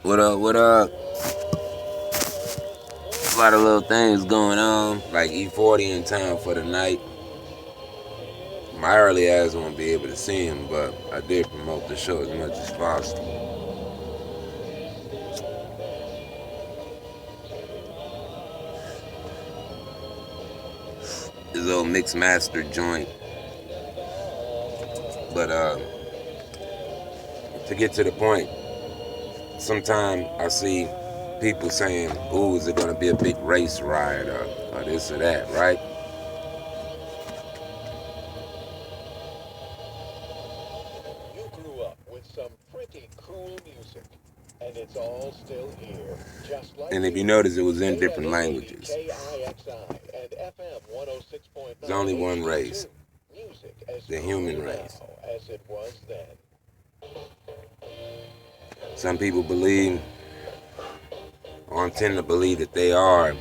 What up, what up? A lot of little things going on, like E40 in town for the night. My early ass won't be able to see him, but I did promote the show as much as possible. This old mixed master joint. But to get to the point, sometimes I see people saying, ooh, is it going to be a big race riot or this or that, right? You grew up with some pretty cool music, and it's all still here, just like And if you you. notice, it was in different AM 880 languages. KIXI and FM 106.9 There's only one race, HD2. Music as the cool human now race. as it was then. Some people believe, or tend to believe, that they are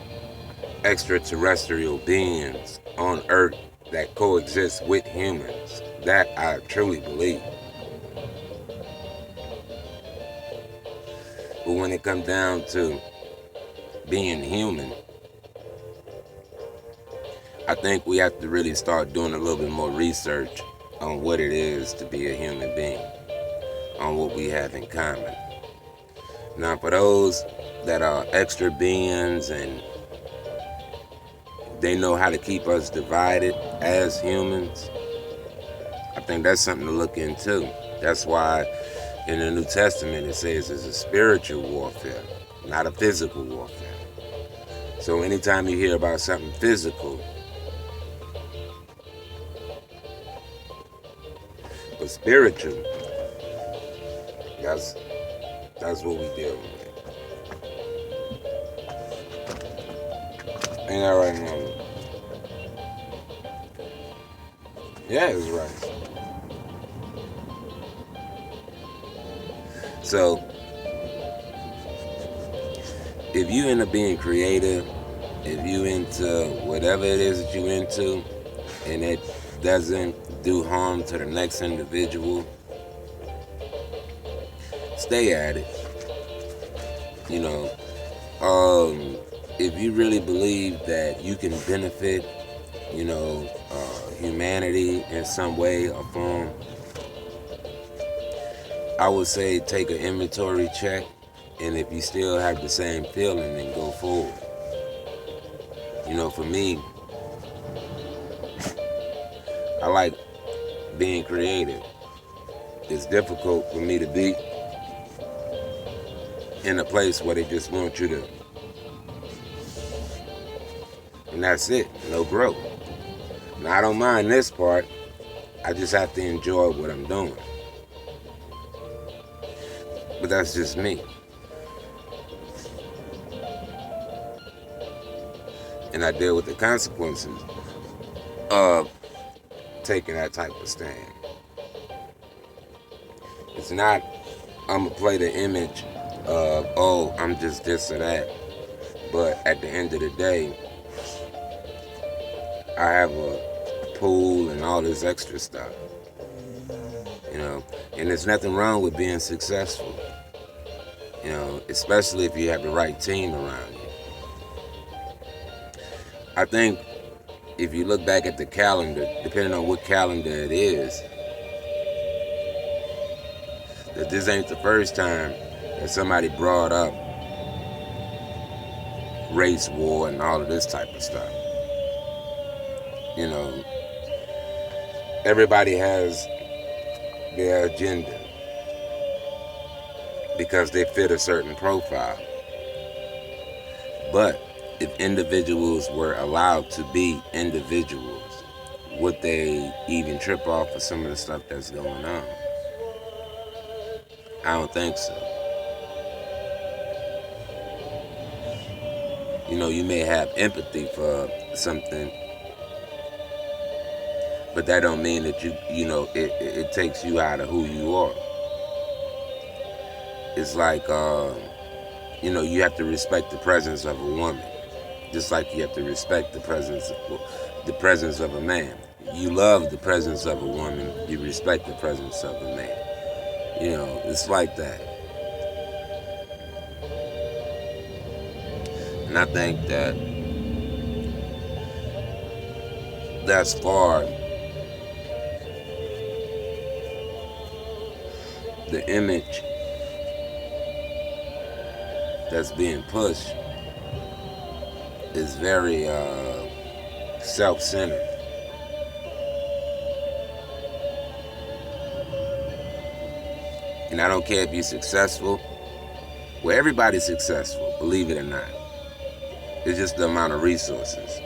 extraterrestrial beings on Earth that coexist with humans. That I truly believe. But when it comes down to being human, I think we have to really start doing a little bit more research on what it is to be a human being, on what we have in common. Now, for those that are extra beings and they know how to keep us divided as humans, I think that's something to look into. That's why in the New Testament it says it's a spiritual warfare, not a physical warfare. So anytime you hear about something physical, but spiritual, that's that's what we deal with. Ain't that right, Mama? Yeah, it's right. So if you end up being creative, if you into whatever it is that you into, and it doesn't do harm to the next individual, stay at it. You know, if you really believe that you can benefit, humanity in some way or form, I would say take an inventory check, and if you still have the same feeling, then go forward. For me, I like being creative. It's difficult for me to be in a place where they just want you to, and that's it, no growth. Now, I don't mind this part, I just have to enjoy what I'm doing. But that's just me. And I deal with the consequences of taking that type of stand. It's not, I'm going to play the image of, oh, I'm just this or that. But at the end of the day, I have a pool and all this extra stuff. And there's nothing wrong with being successful. Especially if you have the right team around you. I think if you look back at the calendar, depending on what calendar it is, that this ain't the first time that somebody brought up race war and all of this type of stuff. Everybody has their agenda because they fit a certain profile. But if individuals were allowed to be individuals, would they even trip off of some of the stuff that's going on? I don't think so. You may have empathy for something, but that don't mean that it takes you out of who you are. It's like, you have to respect the presence of a woman, just like you have to respect the presence of a man. You love the presence of a woman, you respect the presence of a man. It's like that. And I think that thus far, the image that's being pushed is very self-centered. And I don't care if you're successful. Well, everybody's successful, believe it or not. It's just the amount of resources.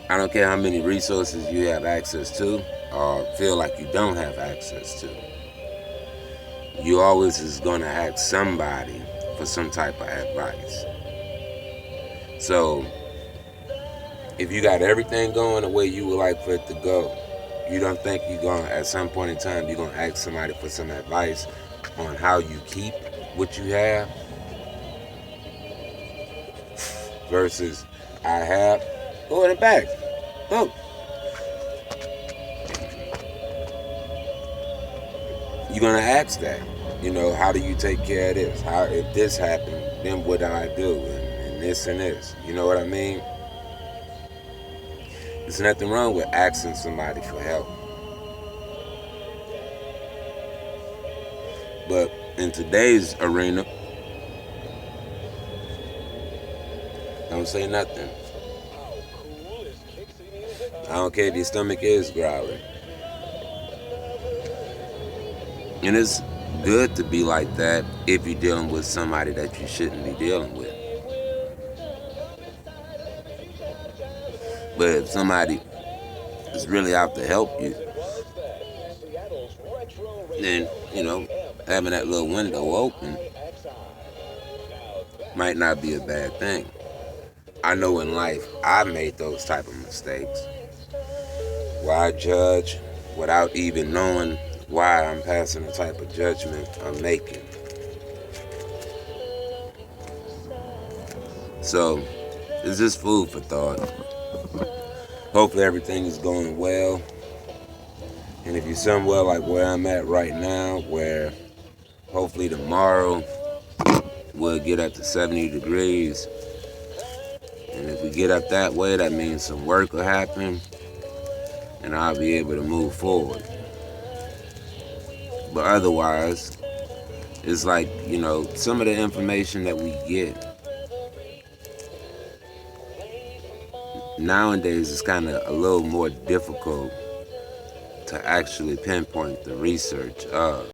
I don't care how many resources you have access to or feel like you don't have access to. You always is going to ask somebody for some type of advice. So, if you got everything going the way you would like for it to go, you don't think you're going to, at some point in time, you're going to ask somebody for some advice on how you keep what you have versus I have. Go in the back. Go. You're going to ask that. You know, how do you take care of this? How, if this happened, then what do I do? And this and this. You know what I mean? There's nothing wrong with asking somebody for help. But in today's arena, don't say nothing. I don't care if your stomach is growling. And it's good to be like that if you're dealing with somebody that you shouldn't be dealing with. But if somebody is really out to help you, then, you know, having that little window open might not be a bad thing. I know in life I made those type of mistakes where I judge without even knowing why I'm passing the type of judgment I'm making. So, it's just food for thought. Hopefully everything is going well. And if you're somewhere like where I'm at right now, where hopefully tomorrow we'll get up to 70 degrees. And if we get up that way, that means some work will happen and I'll be able to move forward. But otherwise, it's like, you know, some of the information that we get nowadays is kind of a little more difficult to actually pinpoint the research of.